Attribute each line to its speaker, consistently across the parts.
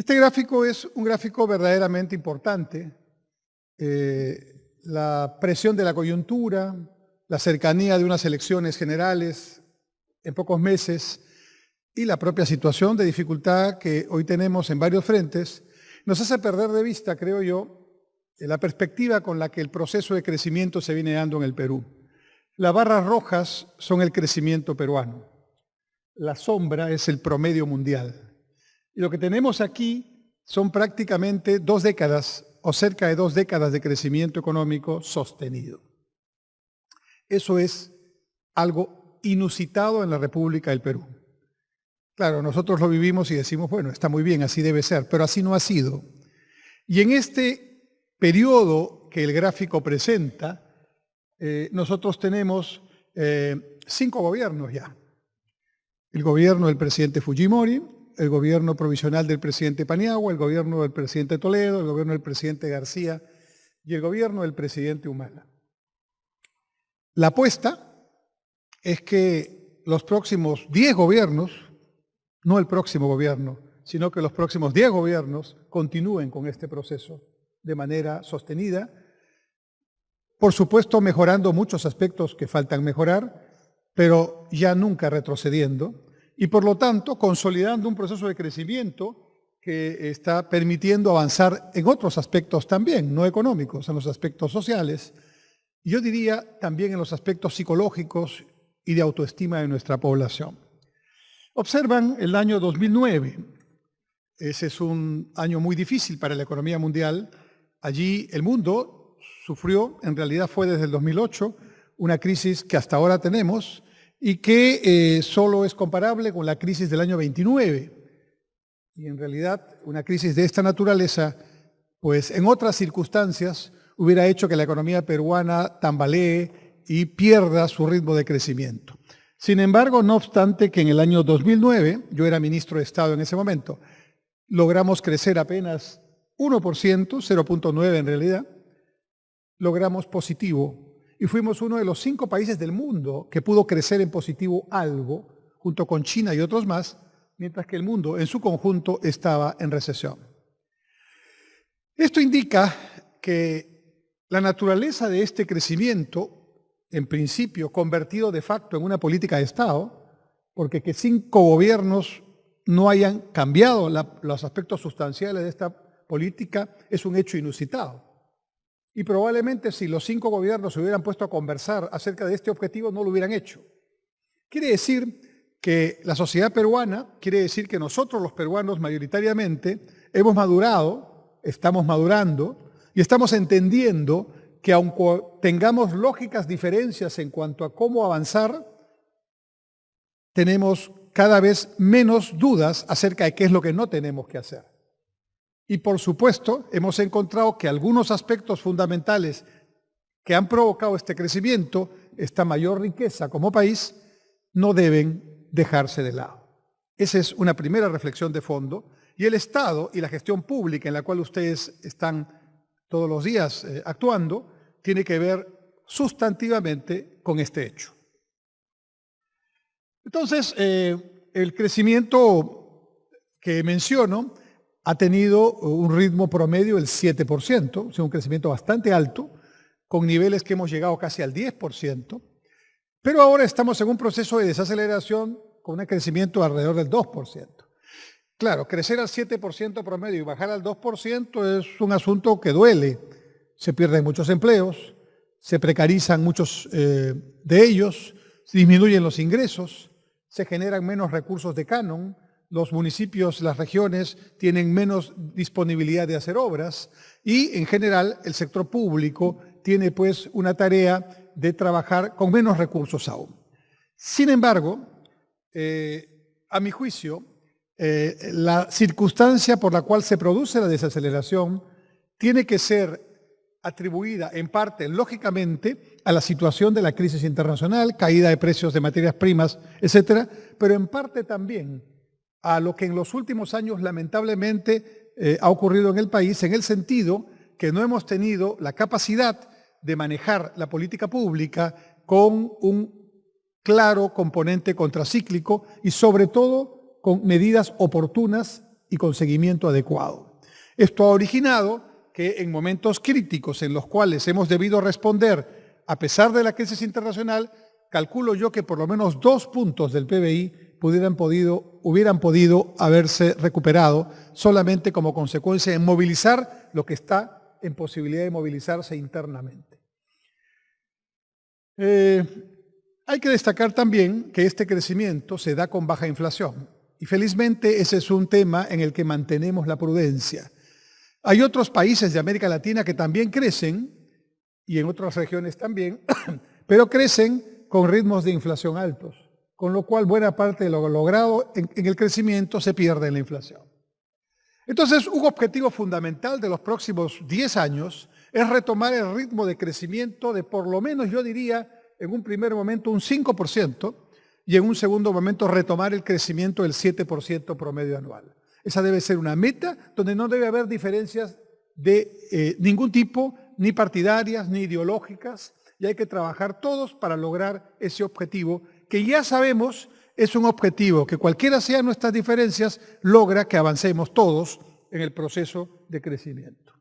Speaker 1: Este gráfico es un gráfico verdaderamente importante. La presión de la coyuntura, la cercanía de unas elecciones generales en pocos meses y la propia situación de dificultad que hoy tenemos en varios frentes, nos hace perder de vista, creo yo, la perspectiva con la que el proceso de crecimiento se viene dando en el Perú. Las barras rojas son el crecimiento peruano, la sombra es el promedio mundial. Y lo que tenemos aquí son prácticamente 2 décadas o cerca de 2 décadas de crecimiento económico sostenido. Eso es algo inusitado en la República del Perú. Claro, nosotros lo vivimos y decimos, bueno, está muy bien, así debe ser, pero así no ha sido. Y en este periodo que el gráfico presenta, nosotros tenemos 5 gobiernos ya. El gobierno del presidente Fujimori, el gobierno provisional del presidente Paniagua, el gobierno del presidente Toledo, el gobierno del presidente García y el gobierno del presidente Humala. La apuesta es que los próximos 10 gobiernos, no el próximo gobierno, sino que los próximos 10 gobiernos continúen con este proceso de manera sostenida, por supuesto mejorando muchos aspectos que faltan mejorar, pero ya nunca retrocediendo, y por lo tanto consolidando un proceso de crecimiento que está permitiendo avanzar en otros aspectos también, no económicos, en los aspectos sociales, y yo diría también en los aspectos psicológicos y de autoestima de nuestra población. Observan el año 2009, ese es un año muy difícil para la economía mundial. Allí el mundo sufrió, en realidad fue desde el 2008, una crisis que hasta ahora tenemos y que solo es comparable con la crisis del año 29. Y en realidad una crisis de esta naturaleza, pues en otras circunstancias hubiera hecho que la economía peruana tambalee y pierda su ritmo de crecimiento. Sin embargo, no obstante que en el año 2009, yo era ministro de Estado en ese momento, logramos crecer apenas 1%, 0.9 en realidad, logramos positivo y fuimos uno de los 5 países del mundo que pudo crecer en positivo algo, junto con China y otros más, mientras que el mundo en su conjunto estaba en recesión. Esto indica que la naturaleza de este crecimiento, en principio convertido de facto en una política de Estado, porque que 5 gobiernos no hayan cambiado los aspectos sustanciales de esta política es un hecho inusitado. Y probablemente si los 5 gobiernos se hubieran puesto a conversar acerca de este objetivo no lo hubieran hecho. Quiere decir que la sociedad peruana, quiere decir que nosotros los peruanos mayoritariamente hemos madurado, estamos madurando y estamos entendiendo que aunque tengamos lógicas diferencias en cuanto a cómo avanzar, tenemos cada vez menos dudas acerca de qué es lo que no tenemos que hacer. Y por supuesto, hemos encontrado que algunos aspectos fundamentales que han provocado este crecimiento, esta mayor riqueza como país, no deben dejarse de lado. Esa es una primera reflexión de fondo. Y el Estado y la gestión pública en la cual ustedes están todos los días actuando, tiene que ver sustantivamente con este hecho. Entonces, el crecimiento que menciono ha tenido un ritmo promedio del 7%, o sea, un crecimiento bastante alto, con niveles que hemos llegado casi al 10%, pero ahora estamos en un proceso de desaceleración con un crecimiento alrededor del 2%. Claro, crecer al 7% promedio y bajar al 2% es un asunto que duele. Se pierden muchos empleos, se precarizan muchos de ellos, se disminuyen los ingresos, se generan menos recursos de canon, los municipios, las regiones tienen menos disponibilidad de hacer obras y en general el sector público tiene pues una tarea de trabajar con menos recursos aún. Sin embargo, a mi juicio, la circunstancia por la cual se produce la desaceleración tiene que ser atribuida en parte, lógicamente, a la situación de la crisis internacional, caída de precios de materias primas, etcétera, pero en parte también a lo que en los últimos años lamentablemente ha ocurrido en el país, en el sentido que no hemos tenido la capacidad de manejar la política pública con un claro componente contracíclico y sobre todo con medidas oportunas y con seguimiento adecuado. Esto ha originado que en momentos críticos en los cuales hemos debido responder a pesar de la crisis internacional, calculo yo que por lo menos 2 puntos del PBI hubieran podido haberse recuperado solamente como consecuencia de movilizar lo que está en posibilidad de movilizarse internamente. Hay que destacar también que este crecimiento se da con baja inflación y felizmente ese es un tema en el que mantenemos la prudencia. Hay otros países de América Latina que también crecen y en otras regiones también, pero crecen con ritmos de inflación altos, con lo cual buena parte de lo logrado en el crecimiento se pierde en la inflación. Entonces, un objetivo fundamental de los próximos 10 años es retomar el ritmo de crecimiento de por lo menos, yo diría, en un primer momento un 5% y en un segundo momento retomar el crecimiento del 7% promedio anual. Esa debe ser una meta donde no debe haber diferencias de ningún tipo, ni partidarias, ni ideológicas, y hay que trabajar todos para lograr ese objetivo, que ya sabemos es un objetivo que cualquiera sean nuestras diferencias, logra que avancemos todos en el proceso de crecimiento.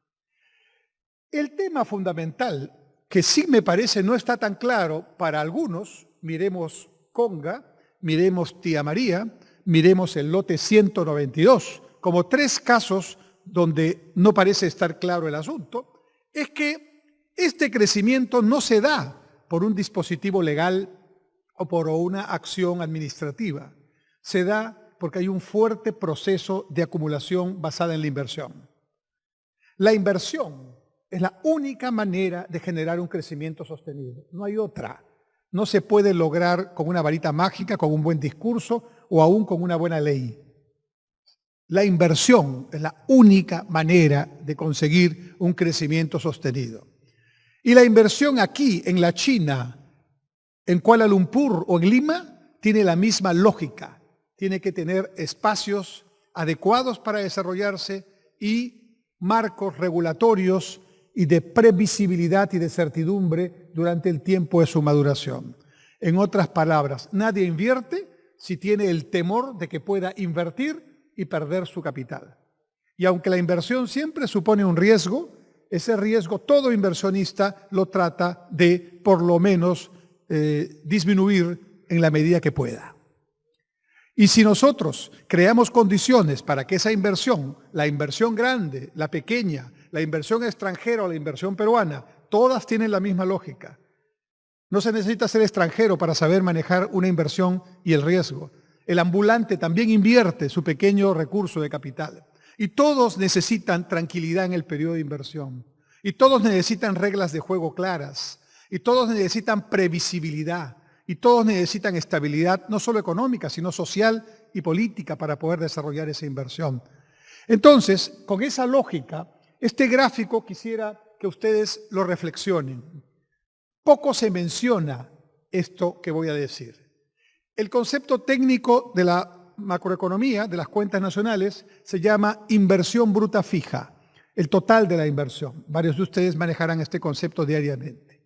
Speaker 1: El tema fundamental, que sí me parece no está tan claro para algunos, miremos Conga, miremos Tía María, miremos el lote 192, como 3 casos donde no parece estar claro el asunto, es que este crecimiento no se da por un dispositivo legal o por una acción administrativa. Se da porque hay un fuerte proceso de acumulación basada en la inversión. La inversión es la única manera de generar un crecimiento sostenido. No hay otra. No se puede lograr con una varita mágica, con un buen discurso o aún con una buena ley. La inversión es la única manera de conseguir un crecimiento sostenido. Y la inversión aquí, en la China, en Kuala Lumpur o en Lima, tiene la misma lógica. Tiene que tener espacios adecuados para desarrollarse y marcos regulatorios y de previsibilidad y de certidumbre durante el tiempo de su maduración. En otras palabras, nadie invierte si tiene el temor de que pueda invertir y perder su capital. Y aunque la inversión siempre supone un riesgo, ese riesgo todo inversionista lo trata de, por lo menos, disminuir en la medida que pueda. Y si nosotros creamos condiciones para que esa inversión, la inversión grande, la pequeña, la inversión extranjera o la inversión peruana, todas tienen la misma lógica. No se necesita ser extranjero para saber manejar una inversión y el riesgo. El ambulante también invierte su pequeño recurso de capital. Y todos necesitan tranquilidad en el periodo de inversión. Y todos necesitan reglas de juego claras. Y todos necesitan previsibilidad. Y todos necesitan estabilidad, no solo económica, sino social y política para poder desarrollar esa inversión. Entonces, con esa lógica, este gráfico quisiera que ustedes lo reflexionen. Poco se menciona esto que voy a decir. El concepto técnico de la macroeconomía, de las cuentas nacionales, se llama inversión bruta fija, el total de la inversión. Varios de ustedes manejarán este concepto diariamente.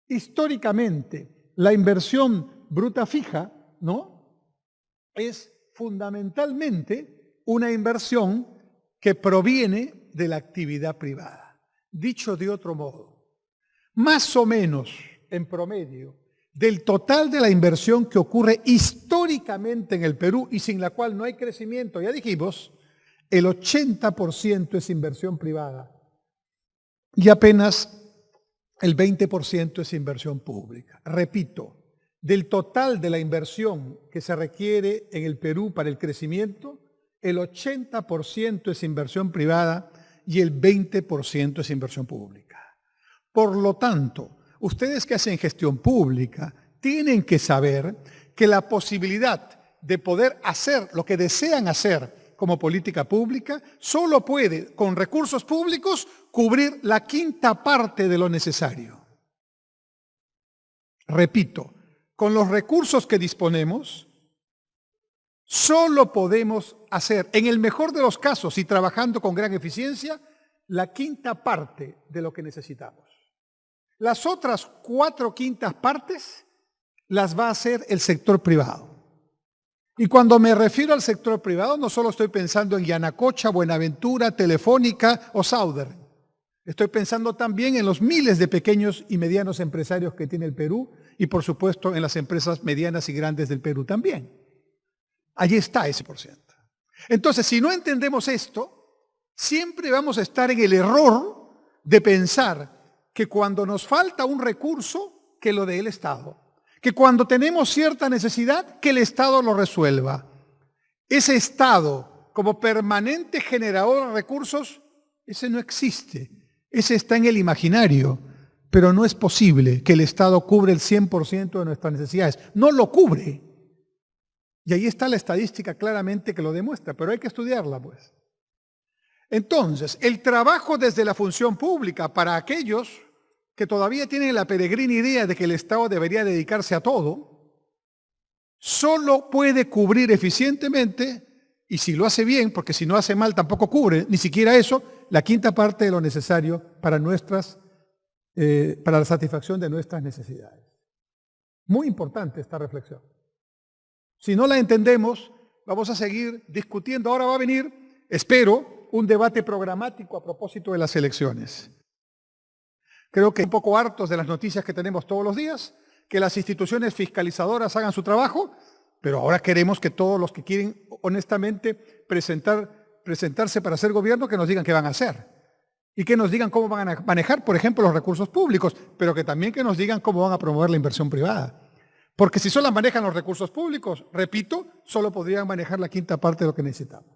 Speaker 1: Históricamente, la inversión bruta fija, ¿no?, es fundamentalmente una inversión que proviene de la actividad privada. Dicho de otro modo, más o menos, en promedio, del total de la inversión que ocurre históricamente en el Perú y sin la cual no hay crecimiento, ya dijimos, el 80% es inversión privada y apenas el 20% es inversión pública. Repito, del total de la inversión que se requiere en el Perú para el crecimiento, el 80% es inversión privada y el 20% es inversión pública. Por lo tanto, ustedes que hacen gestión pública tienen que saber que la posibilidad de poder hacer lo que desean hacer como política pública solo puede, con recursos públicos, cubrir la quinta parte de lo necesario. Repito, con los recursos que disponemos, solo podemos hacer, en el mejor de los casos y trabajando con gran eficiencia, la quinta parte de lo que necesitamos. Las otras 4/5 partes las va a hacer el sector privado. Y cuando me refiero al sector privado, no solo estoy pensando en Yanacocha, Buenaventura, Telefónica o Southern. Estoy pensando también en los miles de pequeños y medianos empresarios que tiene el Perú y, por supuesto, en las empresas medianas y grandes del Perú también. Allí está ese porcentaje. Entonces, si no entendemos esto, siempre vamos a estar en el error de pensar que cuando nos falta un recurso, que lo dé el Estado. Que cuando tenemos cierta necesidad, que el Estado lo resuelva. Ese Estado, como permanente generador de recursos, ese no existe. Ese está en el imaginario, pero no es posible que el Estado cubre el 100% de nuestras necesidades. No lo cubre. Y ahí está la estadística claramente que lo demuestra, pero hay que estudiarla, pues. Entonces, el trabajo desde la función pública para aquellos que todavía tienen la peregrina idea de que el Estado debería dedicarse a todo, solo puede cubrir eficientemente, y si lo hace bien, porque si no hace mal tampoco cubre, ni siquiera eso, la quinta parte de lo necesario para la satisfacción de nuestras necesidades. Muy importante esta reflexión. Si no la entendemos, vamos a seguir discutiendo. Ahora va a venir, espero, un debate programático a propósito de las elecciones. Creo que un poco hartos de las noticias que tenemos todos los días, que las instituciones fiscalizadoras hagan su trabajo, pero ahora queremos que todos los que quieren honestamente presentarse para ser gobierno, que nos digan qué van a hacer y que nos digan cómo van a manejar, por ejemplo, los recursos públicos, pero que también que nos digan cómo van a promover la inversión privada. Porque si solo manejan los recursos públicos, repito, solo podrían manejar la quinta parte de lo que necesitamos.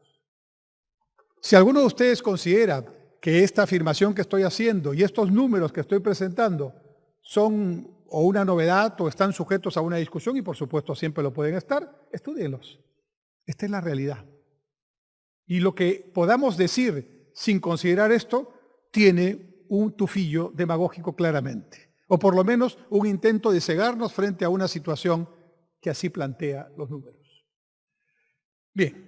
Speaker 1: Si alguno de ustedes considera que esta afirmación que estoy haciendo y estos números que estoy presentando son o una novedad o están sujetos a una discusión, y por supuesto siempre lo pueden estar, estúdienlos. Esta es la realidad. Y lo que podamos decir sin considerar esto tiene un tufillo demagógico claramente, o por lo menos un intento de cegarnos frente a una situación que así plantea los números. Bien.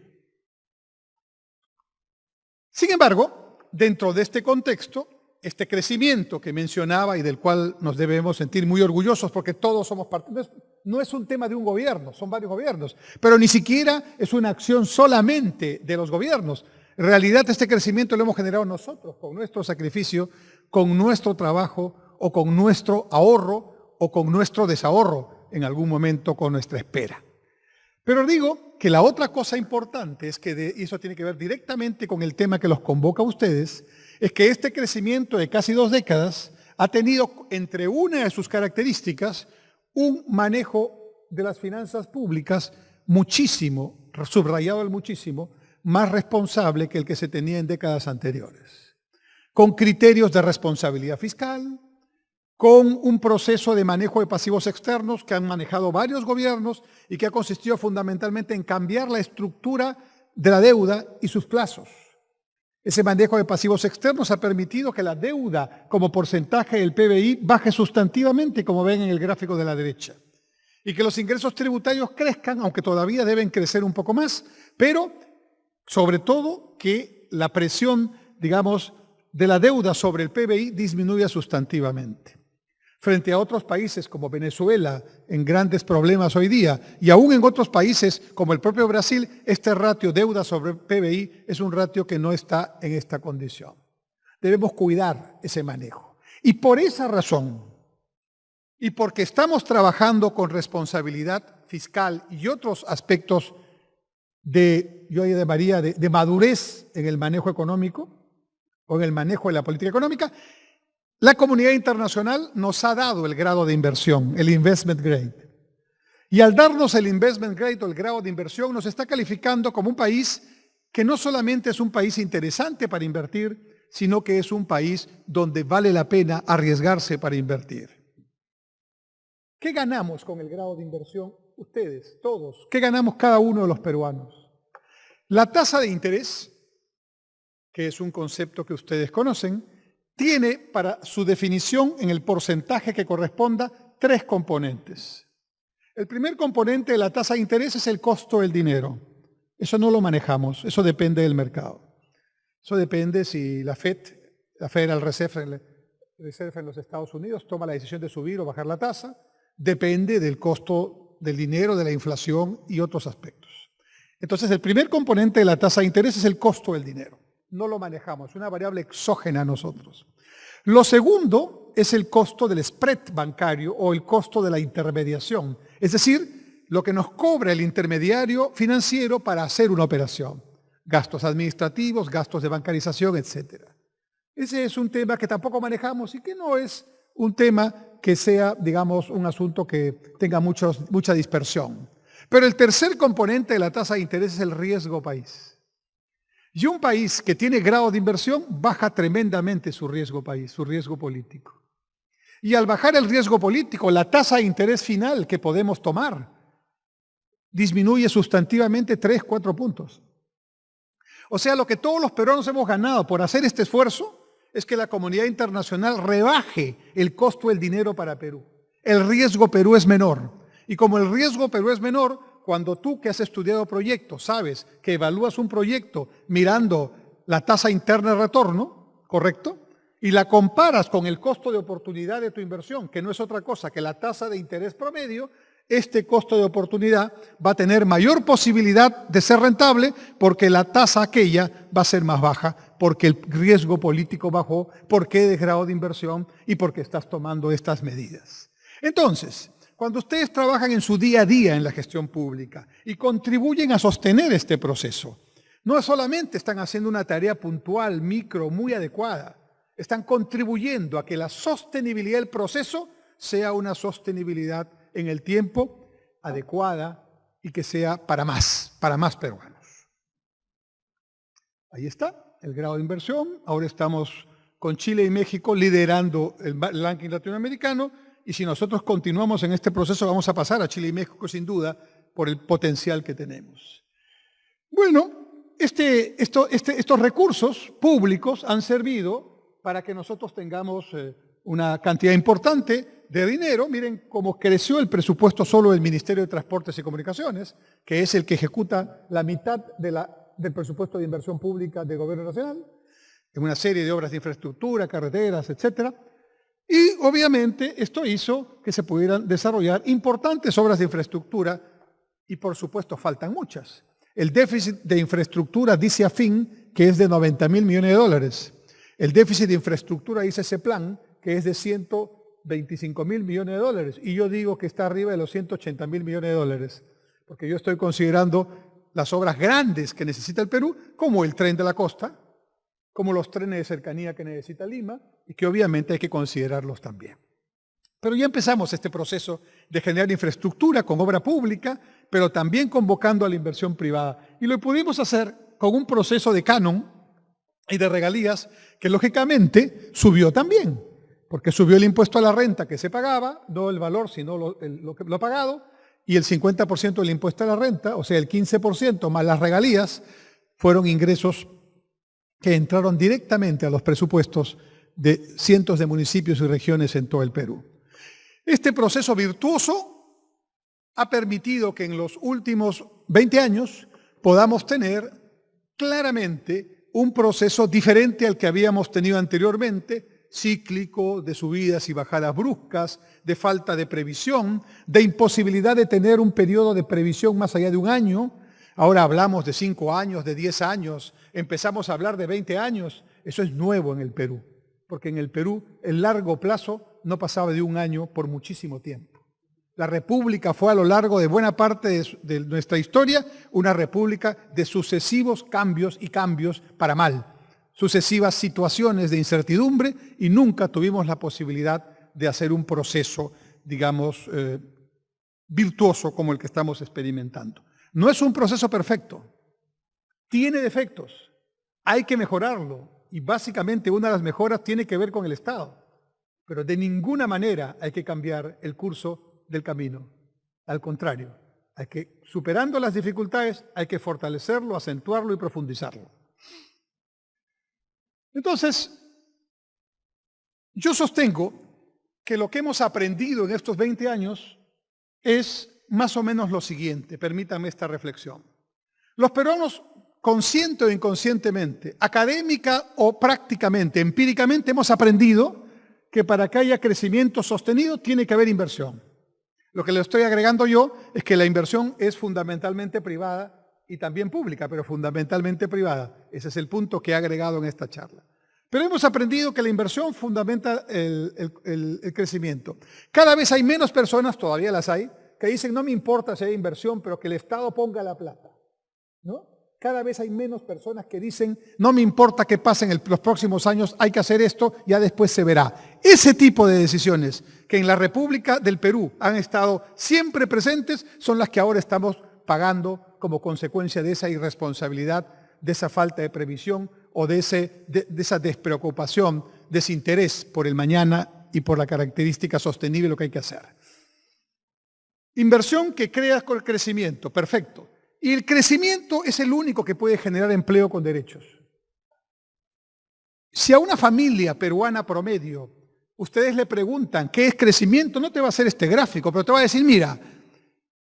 Speaker 1: Sin embargo, dentro de este contexto, este crecimiento que mencionaba y del cual nos debemos sentir muy orgullosos porque todos somos parte, no es un tema de un gobierno, son varios gobiernos, pero ni siquiera es una acción solamente de los gobiernos. En realidad este crecimiento lo hemos generado nosotros, con nuestro sacrificio, con nuestro trabajo o con nuestro ahorro o con nuestro desahorro, en algún momento con nuestra espera. Pero digo que la otra cosa importante es que, y eso tiene que ver directamente con el tema que los convoca a ustedes, es que este crecimiento de casi 2 décadas ha tenido entre una de sus características un manejo de las finanzas públicas muchísimo, subrayado el muchísimo, más responsable que el que se tenía en décadas anteriores, con criterios de responsabilidad fiscal, con un proceso de manejo de pasivos externos que han manejado varios gobiernos y que ha consistido fundamentalmente en cambiar la estructura de la deuda y sus plazos. Ese manejo de pasivos externos ha permitido que la deuda como porcentaje del PBI baje sustantivamente, como ven en el gráfico de la derecha, y que los ingresos tributarios crezcan, aunque todavía deben crecer un poco más, pero sobre todo que la presión, digamos, de la deuda sobre el PBI disminuya sustantivamente. Frente a otros países como Venezuela, en grandes problemas hoy día, y aún en otros países como el propio Brasil, este ratio deuda sobre PBI es un ratio que no está en esta condición. Debemos cuidar ese manejo. Y por esa razón, y porque estamos trabajando con responsabilidad fiscal y otros aspectos yo llamaría de madurez en el manejo económico, o en el manejo de la política económica, la comunidad internacional nos ha dado el grado de inversión, el investment grade. Y al darnos el investment grade o el grado de inversión, nos está calificando como un país que no solamente es un país interesante para invertir, sino que es un país donde vale la pena arriesgarse para invertir. ¿Qué ganamos con el grado de inversión? Ustedes, todos. ¿Qué ganamos cada uno de los peruanos? La tasa de interés, que es un concepto que ustedes conocen, tiene para su definición en el porcentaje que corresponda 3 componentes. El primer componente de la tasa de interés es el costo del dinero. Eso no lo manejamos, eso depende del mercado. Eso depende si la Federal Reserve en los Estados Unidos toma la decisión de subir o bajar la tasa, depende del costo del dinero, de la inflación y otros aspectos. Entonces, el primer componente de la tasa de interés es el costo del dinero. No lo manejamos, es una variable exógena a nosotros. Lo segundo es el costo del spread bancario o el costo de la intermediación, es decir, lo que nos cobra el intermediario financiero para hacer una operación. Gastos administrativos, gastos de bancarización, etc. Ese es un tema que tampoco manejamos y que no es un tema que sea, digamos, un asunto que tenga mucha dispersión. Pero el tercer componente de la tasa de interés es el riesgo país. Y un país que tiene grado de inversión baja tremendamente su riesgo país, su riesgo político. Y al bajar el riesgo político, la tasa de interés final que podemos tomar disminuye sustantivamente 3, 4 puntos. O sea, lo que todos los peruanos hemos ganado por hacer este esfuerzo es que la comunidad internacional rebaje el costo del dinero para Perú. El riesgo Perú es menor. Y como el riesgo Perú es menor, cuando tú que has estudiado proyectos sabes que evalúas un proyecto mirando la tasa interna de retorno, ¿correcto? Y la comparas con el costo de oportunidad de tu inversión, que no es otra cosa que la tasa de interés promedio, este costo de oportunidad va a tener mayor posibilidad de ser rentable porque la tasa aquella va a ser más baja, porque el riesgo político bajó, porque eres grado de inversión y porque estás tomando estas medidas. Entonces, cuando ustedes trabajan en su día a día en la gestión pública y contribuyen a sostener este proceso, no solamente están haciendo una tarea puntual, micro, muy adecuada, están contribuyendo a que la sostenibilidad del proceso sea una sostenibilidad en el tiempo adecuada y que sea para más peruanos. Ahí está el grado de inversión. Ahora estamos con Chile y México liderando el ranking latinoamericano y si nosotros continuamos en este proceso vamos a pasar a Chile y México sin duda por el potencial que tenemos. Bueno, estos recursos públicos han servido para que nosotros tengamos una cantidad importante de dinero. Miren cómo creció el presupuesto solo del Ministerio de Transportes y Comunicaciones, que es el que ejecuta la mitad del presupuesto de inversión pública del Gobierno Nacional, en una serie de obras de infraestructura, carreteras, etc. Y obviamente esto hizo que se pudieran desarrollar importantes obras de infraestructura y por supuesto faltan muchas. El déficit de infraestructura dice AFIN que es de 90.000 millones de dólares. El déficit de infraestructura dice ese plan que es de 125.000 millones de dólares. Y yo digo que está arriba de los 180.000 millones de dólares, porque yo estoy considerando las obras grandes que necesita el Perú, como el tren de la costa, como los trenes de cercanía que necesita Lima, y que obviamente hay que considerarlos también. Pero ya empezamos este proceso de generar infraestructura con obra pública, pero también convocando a la inversión privada. Y lo pudimos hacer con un proceso de canon y de regalías que lógicamente subió también, porque subió el impuesto a la renta que se pagaba, no el valor, sino lo pagado, y el 50% del impuesto a la renta, o sea, el 15% más las regalías, fueron ingresos que entraron directamente a los presupuestos de cientos de municipios y regiones en todo el Perú. Este proceso virtuoso ha permitido que en los últimos 20 años podamos tener claramente un proceso diferente al que habíamos tenido anteriormente, cíclico, de subidas y bajadas bruscas, de falta de previsión, de imposibilidad de tener un periodo de previsión más allá de un año. Ahora hablamos de 5 años, de 10 años, empezamos a hablar de 20 años. Eso es nuevo en el Perú, porque en el Perú el largo plazo no pasaba de un año por muchísimo tiempo. La república fue a lo largo de buena parte de nuestra historia una república de sucesivos cambios y cambios para mal, sucesivas situaciones de incertidumbre y nunca tuvimos la posibilidad de hacer un proceso, digamos, virtuoso como el que estamos experimentando. No es un proceso perfecto, tiene defectos, hay que mejorarlo y básicamente una de las mejoras tiene que ver con el Estado, pero de ninguna manera hay que cambiar el curso del camino. Al contrario, hay que, superando las dificultades, hay que fortalecerlo, acentuarlo y profundizarlo. Entonces, yo sostengo que lo que hemos aprendido en estos 20 años es más o menos lo siguiente, permítanme esta reflexión. Los peruanos, consciente o inconscientemente, académica o prácticamente, empíricamente, hemos aprendido que para que haya crecimiento sostenido tiene que haber inversión. Lo que le estoy agregando yo es que la inversión es fundamentalmente privada y también pública, pero fundamentalmente privada. Ese es el punto que he agregado en esta charla. Pero hemos aprendido que la inversión fundamenta el crecimiento. Cada vez hay menos personas, todavía las hay, que dicen no me importa si hay inversión, pero que el Estado ponga la plata, ¿no? Cada vez hay menos personas que dicen no me importa qué pase en los próximos años, hay que hacer esto, ya después se verá. Ese tipo de decisiones que en la República del Perú han estado siempre presentes son las que ahora estamos pagando como consecuencia de esa irresponsabilidad, de esa falta de previsión o de esa despreocupación, desinterés por el mañana y por la característica sostenible de lo que hay que hacer. Inversión que crea con el crecimiento, perfecto. Y el crecimiento es el único que puede generar empleo con derechos. Si a una familia peruana promedio ustedes le preguntan qué es crecimiento, no te va a hacer este gráfico, pero te va a decir, mira,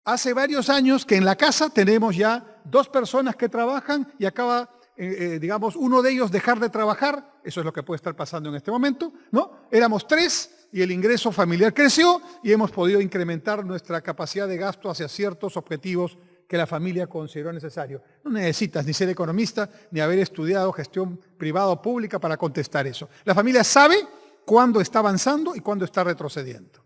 Speaker 1: hace varios años que en la casa tenemos ya 2 personas que trabajan y acaba, digamos, uno de ellos dejar de trabajar, eso es lo que puede estar pasando en este momento, ¿no? Éramos 3 y el ingreso familiar creció y hemos podido incrementar nuestra capacidad de gasto hacia ciertos objetivos que la familia consideró necesario. No necesitas ni ser economista ni haber estudiado gestión privada o pública para contestar eso. La familia sabe cuándo está avanzando y cuándo está retrocediendo.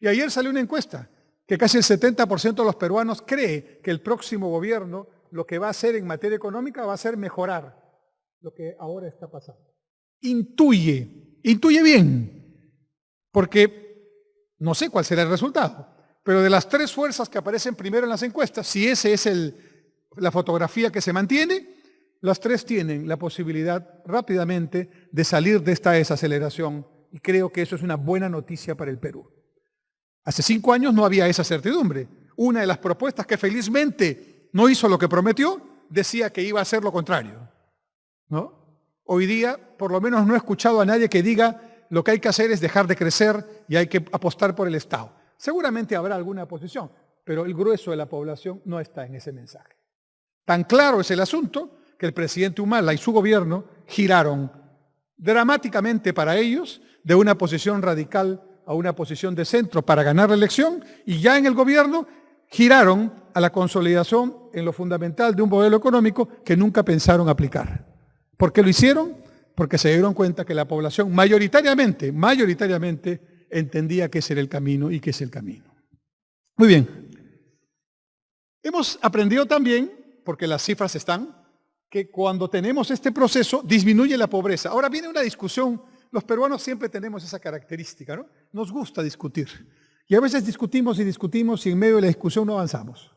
Speaker 1: Y ayer salió una encuesta que casi el 70% de los peruanos cree que el próximo gobierno lo que va a hacer en materia económica va a ser mejorar lo que ahora está pasando. Intuye bien, porque no sé cuál será el resultado. Pero de las 3 fuerzas que aparecen primero en las encuestas, si esa es la fotografía que se mantiene, las 3 tienen la posibilidad rápidamente de salir de esta desaceleración y creo que eso es una buena noticia para el Perú. Hace 5 años no había esa certidumbre. Una de las propuestas que felizmente no hizo lo que prometió, decía que iba a hacer lo contrario, ¿no? Hoy día, por lo menos no he escuchado a nadie que diga lo que hay que hacer es dejar de crecer y hay que apostar por el Estado. Seguramente habrá alguna posición, pero el grueso de la población no está en ese mensaje. Tan claro es el asunto que el presidente Humala y su gobierno giraron dramáticamente para ellos de una posición radical a una posición de centro para ganar la elección y ya en el gobierno giraron a la consolidación en lo fundamental de un modelo económico que nunca pensaron aplicar. ¿Por qué lo hicieron? Porque se dieron cuenta que la población mayoritariamente entendía que ese era el camino y que es el camino. Muy bien. Hemos aprendido también, porque las cifras están, que cuando tenemos este proceso disminuye la pobreza. Ahora viene una discusión, los peruanos siempre tenemos esa característica, ¿no? Nos gusta discutir. Y a veces discutimos y en medio de la discusión no avanzamos.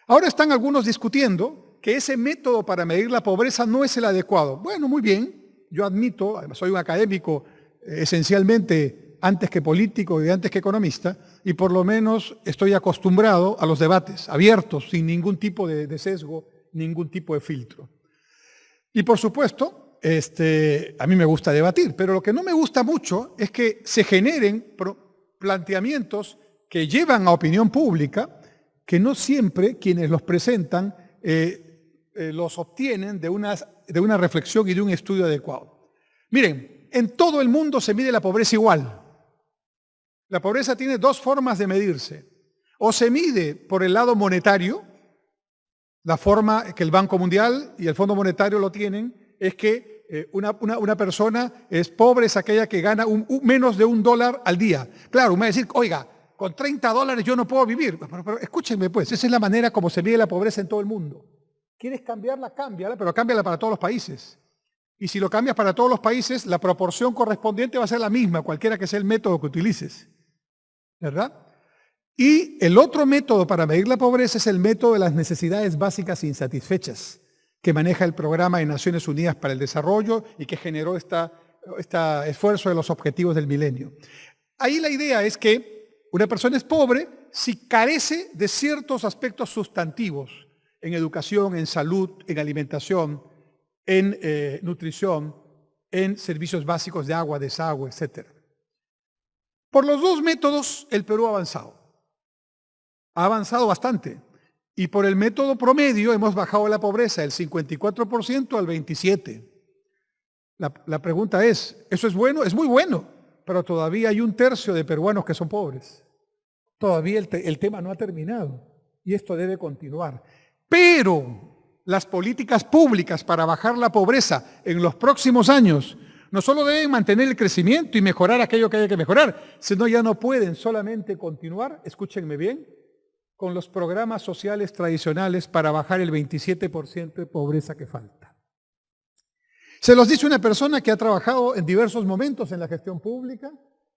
Speaker 1: Ahora están algunos discutiendo que ese método para medir la pobreza no es el adecuado. Bueno, muy bien, yo admito, además soy un académico esencialmente antes que político y antes que economista, y por lo menos estoy acostumbrado a los debates abiertos, sin ningún tipo de sesgo, ningún tipo de filtro. Y por supuesto, a mí me gusta debatir, pero lo que no me gusta mucho es que se generen planteamientos que llevan a opinión pública, que no siempre quienes los presentan los obtienen de una reflexión y de un estudio adecuado. Miren, en todo el mundo se mide la pobreza igual. La pobreza tiene 2 formas de medirse. O se mide por el lado monetario, la forma que el Banco Mundial y el Fondo Monetario lo tienen, es que una persona es pobre, es aquella que gana menos de $1 al día. Claro, me va a decir, oiga, con $30 yo no puedo vivir. Pero escúchenme pues, esa es la manera como se mide la pobreza en todo el mundo. ¿Quieres cambiarla? Cámbiala, pero cámbiala para todos los países. Y si lo cambias para todos los países, la proporción correspondiente va a ser la misma, cualquiera que sea el método que utilices. ¿Verdad? Y el otro método para medir la pobreza es el método de las necesidades básicas insatisfechas, que maneja el Programa de Naciones Unidas para el Desarrollo y que generó este esfuerzo de los objetivos del milenio. Ahí la idea es que una persona es pobre si carece de ciertos aspectos sustantivos en educación, en salud, en alimentación, en nutrición, en servicios básicos de agua, desagüe, etc. Por los 2 métodos el Perú ha avanzado bastante. Y por el método promedio hemos bajado la pobreza del 54% al 27%. La pregunta es, ¿eso es bueno? Es muy bueno, pero todavía hay 1/3 de peruanos que son pobres. Todavía el tema no ha terminado y esto debe continuar. Pero las políticas públicas para bajar la pobreza en los próximos años no solo deben mantener el crecimiento y mejorar aquello que haya que mejorar, sino ya no pueden solamente continuar, escúchenme bien, con los programas sociales tradicionales para bajar el 27% de pobreza que falta. Se los dice una persona que ha trabajado en diversos momentos en la gestión pública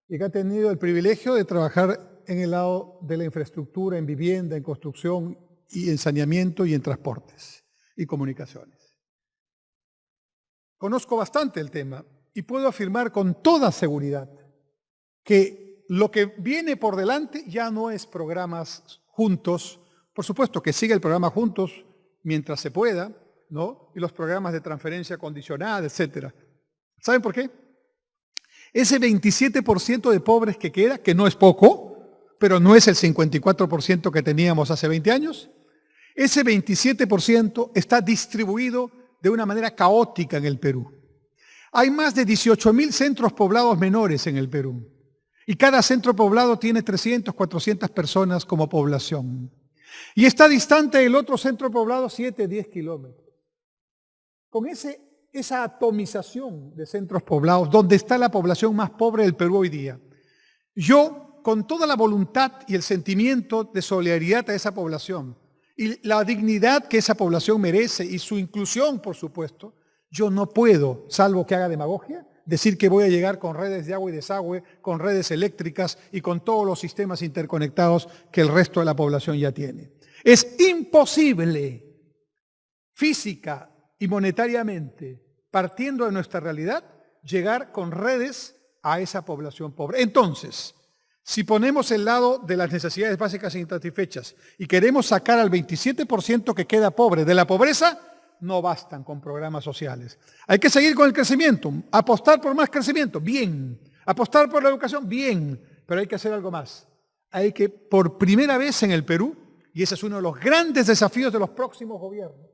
Speaker 1: y que ha tenido el privilegio de trabajar en el lado de la infraestructura, en vivienda, en construcción y en saneamiento y en transportes y comunicaciones. Conozco bastante el tema y puedo afirmar con toda seguridad que lo que viene por delante ya no es programas juntos, por supuesto que sigue el programa juntos mientras se pueda, ¿no? Y los programas de transferencia condicionada, etcétera. ¿Saben por qué? Ese 27% de pobres que queda, que no es poco, pero no es el 54% que teníamos hace 20 años, ese 27% está distribuido de una manera caótica en el Perú. Hay más de 18.000 centros poblados menores en el Perú y cada centro poblado tiene 300, 400 personas como población. Y está distante del otro centro poblado 7, 10 kilómetros. Con esa atomización de centros poblados, donde está la población más pobre del Perú hoy día, yo, con toda la voluntad y el sentimiento de solidaridad a esa población y la dignidad que esa población merece y su inclusión, por supuesto, yo no puedo, salvo que haga demagogia, decir que voy a llegar con redes de agua y desagüe, con redes eléctricas y con todos los sistemas interconectados que el resto de la población ya tiene. Es imposible, física y monetariamente, partiendo de nuestra realidad, llegar con redes a esa población pobre. Entonces, si ponemos el lado de las necesidades básicas insatisfechas y queremos sacar al 27% que queda pobre de la pobreza, no bastan con programas sociales. Hay que seguir con el crecimiento, apostar por más crecimiento, bien. Apostar por la educación, bien. Pero hay que hacer algo más. Hay que, por primera vez en el Perú, y ese es uno de los grandes desafíos de los próximos gobiernos,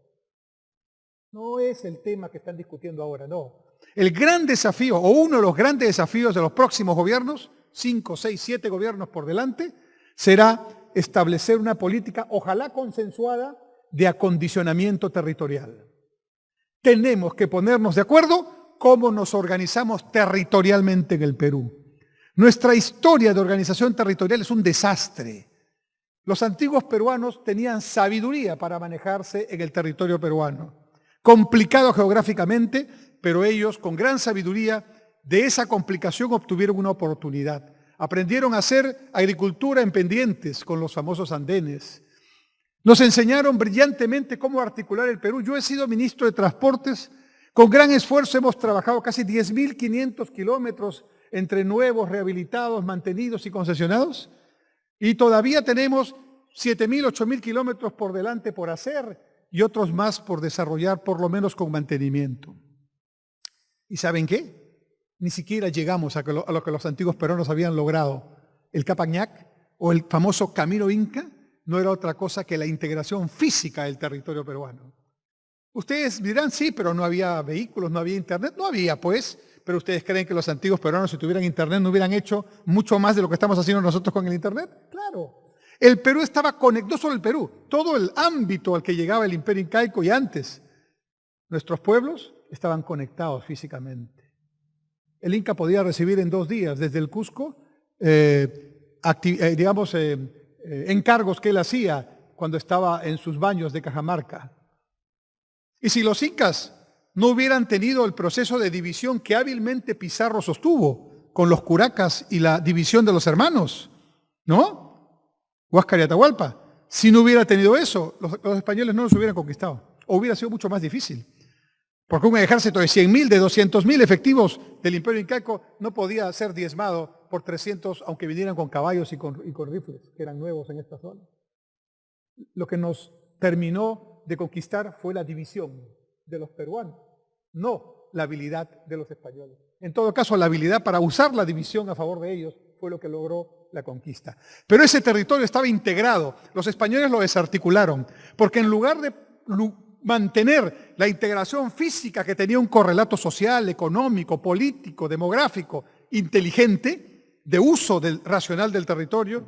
Speaker 1: no es el tema que están discutiendo ahora, no. El gran desafío, o uno de los grandes desafíos de los próximos gobiernos, 5, 6, 7 gobiernos por delante, será establecer una política, ojalá consensuada, de acondicionamiento territorial. Tenemos que ponernos de acuerdo cómo nos organizamos territorialmente en el Perú. Nuestra historia de organización territorial es un desastre. Los antiguos peruanos tenían sabiduría para manejarse en el territorio peruano. Complicado geográficamente, pero ellos con gran sabiduría de esa complicación obtuvieron una oportunidad. Aprendieron a hacer agricultura en pendientes con los famosos andenes. Nos enseñaron brillantemente cómo articular el Perú. Yo he sido ministro de Transportes. Con gran esfuerzo hemos trabajado casi 10.500 kilómetros entre nuevos, rehabilitados, mantenidos y concesionados. Y todavía tenemos 7.000, 8.000 kilómetros por delante por hacer y otros más por desarrollar, por lo menos con mantenimiento. ¿Y saben qué? Ni siquiera llegamos a lo que los antiguos peruanos habían logrado. El Capañac o el famoso Camino Inca no era otra cosa que la integración física del territorio peruano. Ustedes dirán, sí, pero no había vehículos, no había internet. No había, pues, pero ustedes creen que los antiguos peruanos, si tuvieran internet, no hubieran hecho mucho más de lo que estamos haciendo nosotros con el internet. Claro. El Perú estaba conectado, no solo el Perú, todo el ámbito al que llegaba el Imperio Incaico y antes. Nuestros pueblos estaban conectados físicamente. El Inca podía recibir en 2 días desde el Cusco, encargos que él hacía cuando estaba en sus baños de Cajamarca. Y si los incas no hubieran tenido el proceso de división que hábilmente Pizarro sostuvo con los curacas y la división de los hermanos, ¿no? Huáscar y Atahualpa. Si no hubiera tenido eso, los españoles no los hubieran conquistado. O hubiera sido mucho más difícil. Porque un ejército de 100.000, de 200.000 efectivos del Imperio Incaico no podía ser diezmado por 300, aunque vinieran con caballos y con rifles, que eran nuevos en esta zona. Lo que nos terminó de conquistar fue la división de los peruanos, no la habilidad de los españoles. En todo caso, la habilidad para usar la división a favor de ellos fue lo que logró la conquista. Pero ese territorio estaba integrado. Los españoles lo desarticularon, porque en lugar de mantener la integración física que tenía un correlato social, económico, político, demográfico, inteligente, de uso racional del territorio,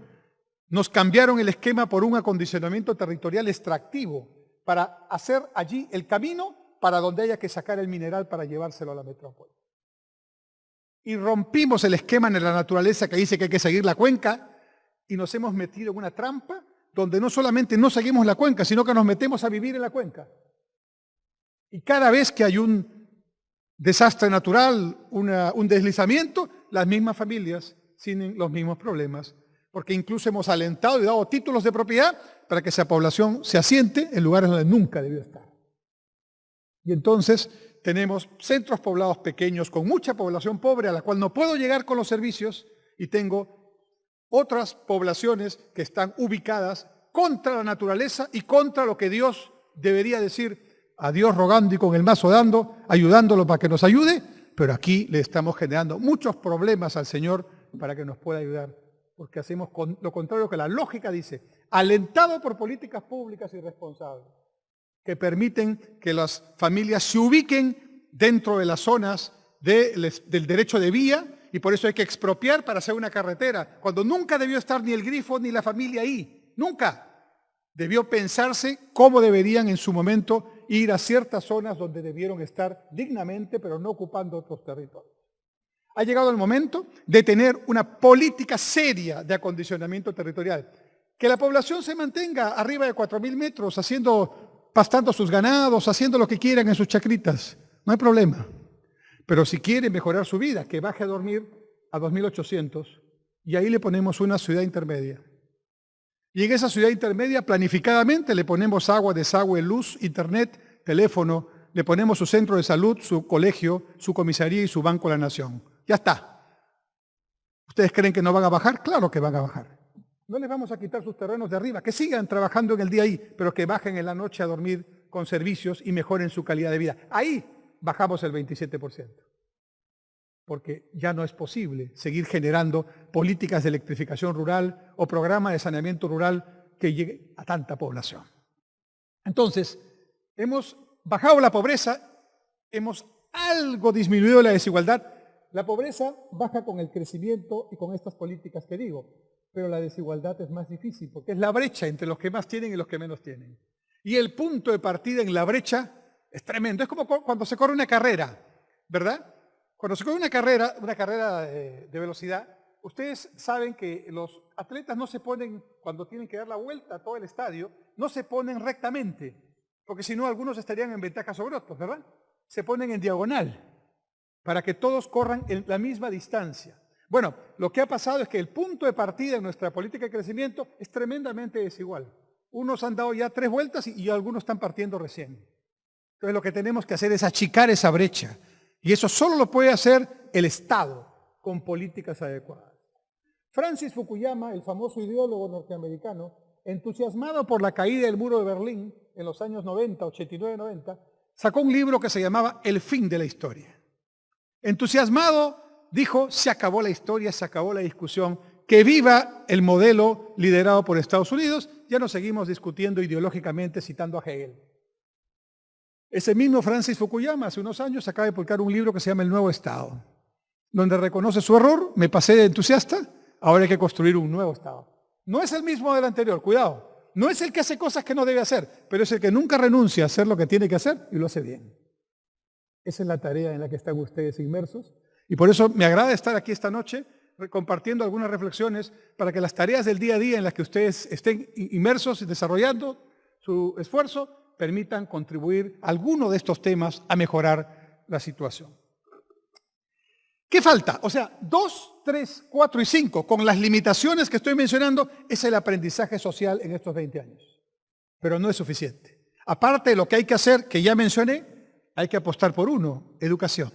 Speaker 1: nos cambiaron el esquema por un acondicionamiento territorial extractivo para hacer allí el camino para donde haya que sacar el mineral para llevárselo a la metrópoli. Y rompimos el esquema en la naturaleza que dice que hay que seguir la cuenca y nos hemos metido en una trampa donde no solamente no seguimos la cuenca, sino que nos metemos a vivir en la cuenca. Y cada vez que hay un desastre natural, un deslizamiento, las mismas familias tienen los mismos problemas, porque incluso hemos alentado y dado títulos de propiedad para que esa población se asiente en lugares donde nunca debió estar. Y entonces tenemos centros poblados pequeños con mucha población pobre a la cual no puedo llegar con los servicios y tengo otras poblaciones que están ubicadas contra la naturaleza y contra lo que Dios debería decir: a Dios rogando y con el mazo dando, ayudándolo para que nos ayude, pero aquí le estamos generando muchos problemas al Señor para que nos pueda ayudar, porque hacemos lo contrario que la lógica dice, alentado por políticas públicas irresponsables, que permiten que las familias se ubiquen dentro de las zonas del derecho de vía, y por eso hay que expropiar para hacer una carretera, cuando nunca debió estar ni el grifo ni la familia ahí, nunca. Debió pensarse cómo deberían en su momento ir a ciertas zonas donde debieron estar dignamente, pero no ocupando otros territorios. Ha llegado el momento de tener una política seria de acondicionamiento territorial. Que la población se mantenga arriba de 4.000 metros, pastando sus ganados, haciendo lo que quieran en sus chacritas. No hay problema. Pero si quiere mejorar su vida, que baje a dormir a 2.800 y ahí le ponemos una ciudad intermedia. Y en esa ciudad intermedia, planificadamente, le ponemos agua, desagüe, luz, internet, teléfono, le ponemos su centro de salud, su colegio, su comisaría y su Banco de la Nación. Ya está. ¿Ustedes creen que no van a bajar? Claro que van a bajar. No les vamos a quitar sus terrenos de arriba, que sigan trabajando en el día ahí, pero que bajen en la noche a dormir con servicios y mejoren su calidad de vida. Ahí bajamos el 27%. Porque ya no es posible seguir generando políticas de electrificación rural o programas de saneamiento rural que llegue a tanta población. Entonces, hemos bajado la pobreza, hemos algo disminuido la desigualdad. La pobreza baja con el crecimiento y con estas políticas que digo, pero la desigualdad es más difícil porque es la brecha entre los que más tienen y los que menos tienen. Y el punto de partida en la brecha es tremendo. Es como cuando se corre una carrera, ¿verdad? Cuando se corre una carrera de velocidad, ustedes saben que los atletas no se ponen, cuando tienen que dar la vuelta a todo el estadio, no se ponen rectamente, porque si no algunos estarían en ventaja sobre otros, ¿verdad? Se ponen en diagonal, para que todos corran en la misma distancia. Bueno, lo que ha pasado es que el punto de partida en nuestra política de crecimiento es tremendamente desigual. Unos han dado ya 3 vueltas y algunos están partiendo recién. Entonces lo que tenemos que hacer es achicar esa brecha. Y eso solo lo puede hacer el Estado con políticas adecuadas. Francis Fukuyama, el famoso ideólogo norteamericano, entusiasmado por la caída del muro de Berlín en los años 90, 89-90, sacó un libro que se llamaba El fin de la historia. Entusiasmado, dijo, se acabó la historia, se acabó la discusión, que viva el modelo liderado por Estados Unidos, ya no seguimos discutiendo ideológicamente citando a Hegel. Ese mismo Francis Fukuyama, hace unos años, acaba de publicar un libro que se llama El Nuevo Estado, donde reconoce su error, me pasé de entusiasta, ahora hay que construir un nuevo Estado. No es el mismo del anterior, cuidado, no es el que hace cosas que no debe hacer, pero es el que nunca renuncia a hacer lo que tiene que hacer y lo hace bien. Esa es la tarea en la que están ustedes inmersos y por eso me agrada estar aquí esta noche compartiendo algunas reflexiones para que las tareas del día a día en las que ustedes estén inmersos y desarrollando su esfuerzo permitan contribuir a alguno de estos temas a mejorar la situación. ¿Qué falta? O sea, 2, 3, 4 y 5, con las limitaciones que estoy mencionando, es el aprendizaje social en estos 20 años. Pero no es suficiente. Aparte de lo que hay que hacer, que ya mencioné, hay que apostar por uno, educación.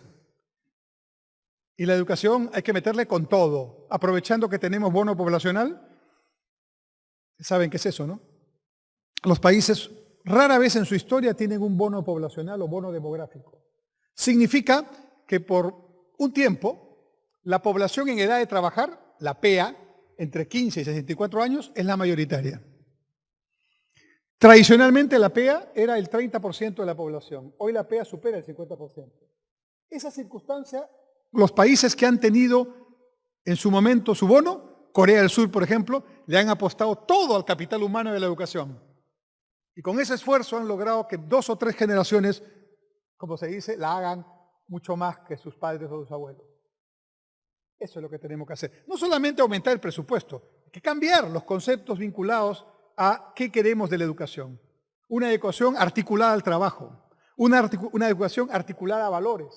Speaker 1: Y la educación hay que meterle con todo, aprovechando que tenemos bono poblacional. ¿Saben qué es eso, no? Los países rara vez en su historia tienen un bono poblacional o bono demográfico. Significa que por un tiempo la población en edad de trabajar, la PEA, entre 15 y 64 años, es la mayoritaria. Tradicionalmente la PEA era el 30% de la población. Hoy la PEA supera el 50%. Esa circunstancia, los países que han tenido en su momento su bono, Corea del Sur, por ejemplo, le han apostado todo al capital humano de la educación. Y con ese esfuerzo han logrado que 2 o 3 generaciones, como se dice, la hagan mucho más que sus padres o sus abuelos. Eso es lo que tenemos que hacer. No solamente aumentar el presupuesto, hay que cambiar los conceptos vinculados a qué queremos de la educación. Una educación articulada al trabajo, una educación articulada a valores,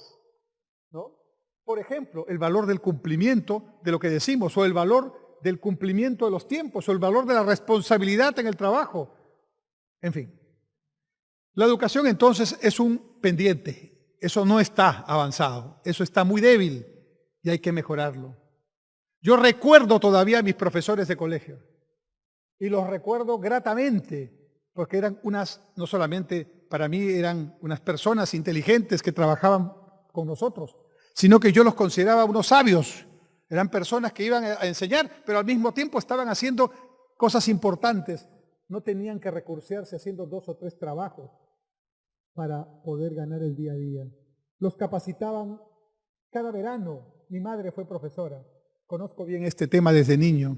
Speaker 1: ¿no? Por ejemplo, el valor del cumplimiento de lo que decimos, o el valor del cumplimiento de los tiempos, o el valor de la responsabilidad en el trabajo. En fin. La educación entonces es un pendiente. Eso no está avanzado, eso está muy débil y hay que mejorarlo. Yo recuerdo todavía a mis profesores de colegio y los recuerdo gratamente porque eran no solamente para mí eran unas personas inteligentes que trabajaban con nosotros, sino que yo los consideraba unos sabios. Eran personas que iban a enseñar, pero al mismo tiempo estaban haciendo cosas importantes. No tenían que recursearse haciendo 2 o 3 trabajos para poder ganar el día a día. Los capacitaban cada verano. Mi madre fue profesora. Conozco bien este tema desde niño.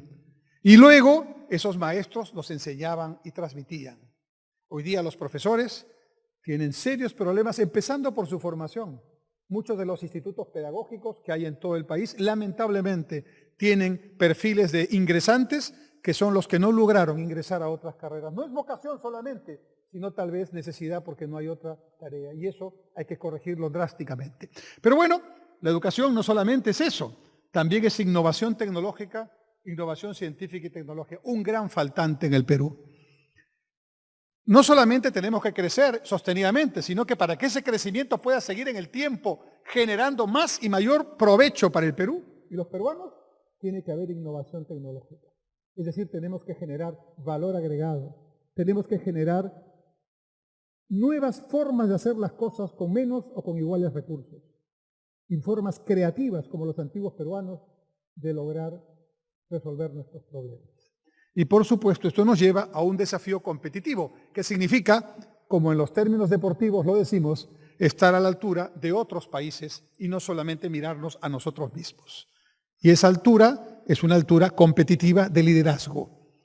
Speaker 1: Y luego esos maestros nos enseñaban y transmitían. Hoy día los profesores tienen serios problemas, empezando por su formación. Muchos de los institutos pedagógicos que hay en todo el país, lamentablemente, tienen perfiles de ingresantes que son los que no lograron ingresar a otras carreras. No es vocación solamente, sino tal vez necesidad porque no hay otra tarea. Y eso hay que corregirlo drásticamente. Pero bueno, la educación no solamente es eso, también es innovación tecnológica, innovación científica y tecnológica, un gran faltante en el Perú. No solamente tenemos que crecer sostenidamente, sino que para que ese crecimiento pueda seguir en el tiempo, generando más y mayor provecho para el Perú y los peruanos, tiene que haber innovación tecnológica. Es decir, tenemos que generar valor agregado, tenemos que generar nuevas formas de hacer las cosas con menos o con iguales recursos, y formas creativas, como los antiguos peruanos, de lograr resolver nuestros problemas. Y por supuesto, esto nos lleva a un desafío competitivo, que significa, como en los términos deportivos lo decimos, estar a la altura de otros países y no solamente mirarnos a nosotros mismos. Y esa altura es una altura competitiva de liderazgo.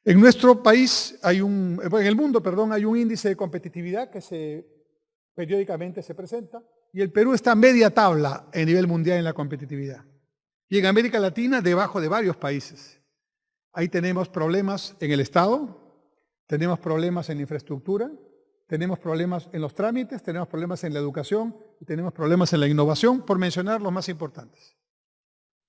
Speaker 1: En nuestro país, en el mundo, hay un índice de competitividad que periódicamente se presenta y el Perú está a media tabla a nivel mundial en la competitividad. Y en América Latina, debajo de varios países. Ahí tenemos problemas en el Estado, tenemos problemas en la infraestructura, tenemos problemas en los trámites, tenemos problemas en la educación y tenemos problemas en la innovación, por mencionar los más importantes.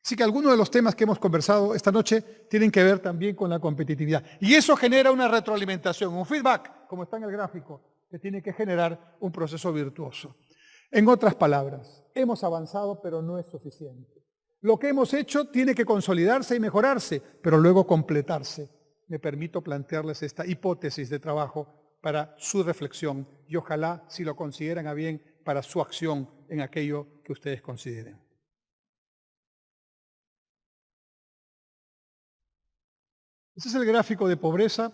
Speaker 1: Así que algunos de los temas que hemos conversado esta noche tienen que ver también con la competitividad. Y eso genera una retroalimentación, un feedback, como está en el gráfico, que tiene que generar un proceso virtuoso. En otras palabras, hemos avanzado, pero no es suficiente. Lo que hemos hecho tiene que consolidarse y mejorarse, pero luego completarse. Me permito plantearles esta hipótesis de trabajo para su reflexión y ojalá, si lo consideran a bien, para su acción en aquello que ustedes consideren. Este es el gráfico de pobreza.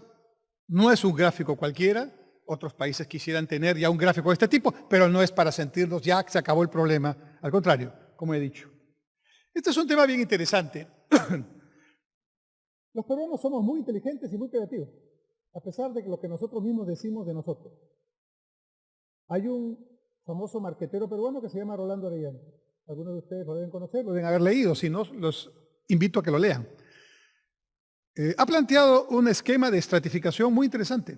Speaker 1: No es un gráfico cualquiera. Otros países quisieran tener ya un gráfico de este tipo, pero no es para sentirnos ya que se acabó el problema. Al contrario, como he dicho. Este es un tema bien interesante. Los peruanos somos muy inteligentes y muy creativos, a pesar de lo que nosotros mismos decimos de nosotros. Hay un famoso marquetero peruano que se llama Rolando Arellano. Algunos de ustedes lo deben conocer, lo deben haber leído, si no, los invito a que lo lean. Ha planteado un esquema de estratificación muy interesante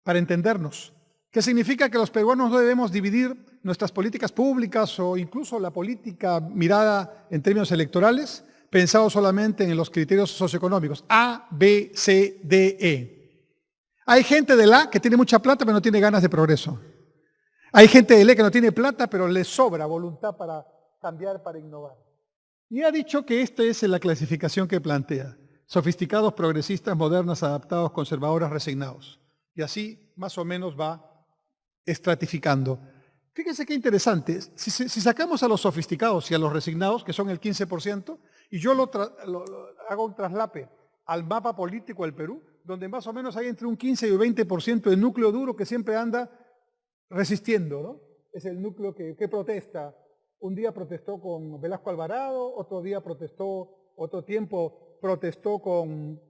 Speaker 1: para entendernos, que significa que los peruanos no debemos dividir nuestras políticas públicas o incluso la política mirada en términos electorales, pensado solamente en los criterios socioeconómicos, A, B, C, D, E. Hay gente del A que tiene mucha plata pero no tiene ganas de progreso. Hay gente del E que no tiene plata pero le sobra voluntad para cambiar, para innovar. Y ha dicho que esta es la clasificación que plantea. Sofisticados, progresistas, modernas, adaptados, conservadores, resignados. Y así más o menos va estratificando. Fíjense qué interesante. Si sacamos a los sofisticados y a los resignados, que son el 15%, y yo hago un traslape al mapa político del Perú, donde más o menos hay entre un 15 y un 20% de núcleo duro que siempre anda resistiendo, ¿no? Es el núcleo que protesta. Un día protestó con Velasco Alvarado, otro día protestó, otro tiempo protestó con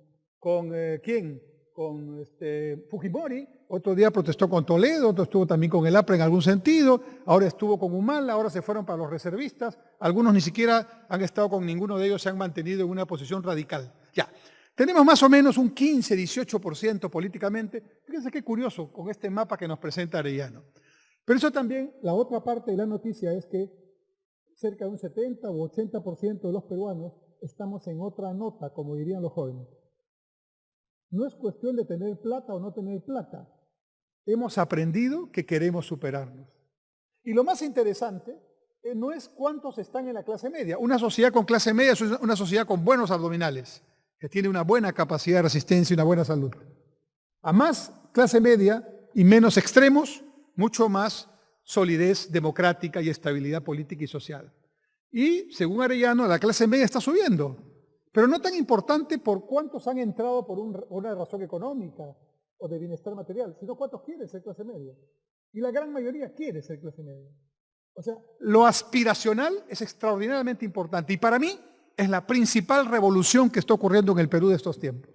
Speaker 1: ¿quién? Fujimori, otro día protestó con Toledo, otro estuvo también con el APRA en algún sentido, ahora estuvo con Humala, ahora se fueron para los reservistas, algunos ni siquiera han estado con ninguno de ellos, se han mantenido en una posición radical. Ya, tenemos más o menos un 15-18% políticamente. Fíjense qué curioso con este mapa que nos presenta Arellano. Pero eso también, la otra parte de la noticia es que cerca de un 70 u 80% de los peruanos estamos en otra nota, como dirían los jóvenes. No es cuestión de tener plata o no tener plata. Hemos aprendido que queremos superarnos. Y lo más interesante no es cuántos están en la clase media. Una sociedad con clase media es una sociedad con buenos abdominales, que tiene una buena capacidad de resistencia y una buena salud. A más clase media y menos extremos, mucho más solidez democrática y estabilidad política y social. Y, según Arellano, la clase media está subiendo. Pero no tan importante por cuántos han entrado por una razón económica o de bienestar material, sino cuántos quieren ser clase media. Y la gran mayoría quiere ser clase media. O sea, lo aspiracional es extraordinariamente importante y para mí es la principal revolución que está ocurriendo en el Perú de estos tiempos.